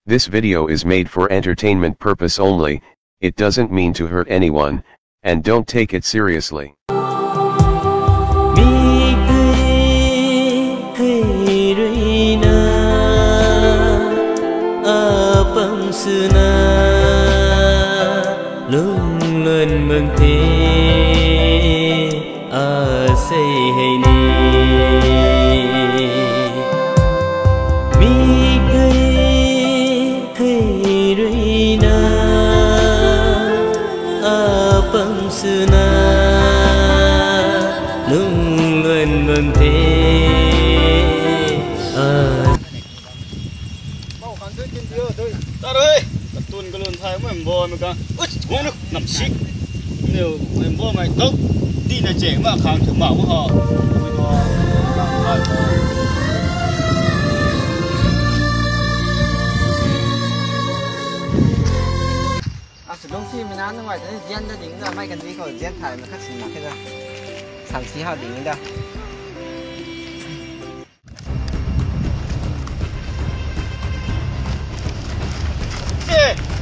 This video is made for entertainment purpose only, it doesn't mean to hurt anyone, and don't take it seriously. Tuần cái lươn thay mấy bò mà cả, quá nó nằm xích, nhiều mấy bò mày tốt, đi là trẻ mà khang thử bảo của họ, sử dụng phim mình ăn ngoài thế diễn ra đỉnh ra mấy cái gì khỏi diễn thải mà khác gì mà cái ra, sản sĩ họ đỉnh ra.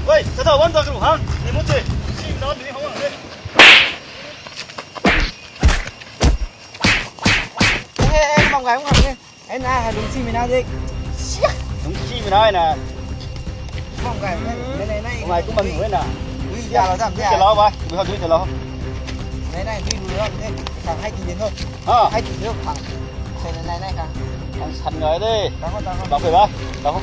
喂，这套完全是武行，你们去，去拿你的红网去。Mong gái không học đi, em này đúng chim mình nào đi. Đúng chim mình nói nè. Mong gái này. Ngoài cũng mình nữa nè. Đi ra nó giảm thế à? Chờ lo vậy, mình không chờ lo. Này đi đuổi không? Khoảng 2 kg thôi. 2 kg khoảng. Xe này cả. Ăn sẵn người đi. Đó không. Bảo vệ ba. Đó không.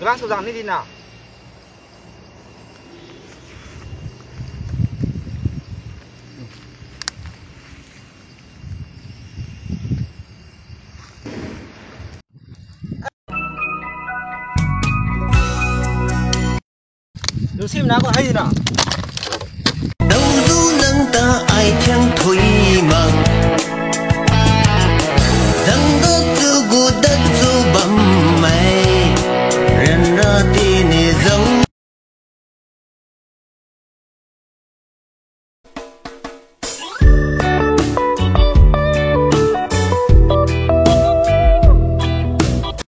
Các bác sâu răng đi nào. Đúng sim nào còn hay gì nào.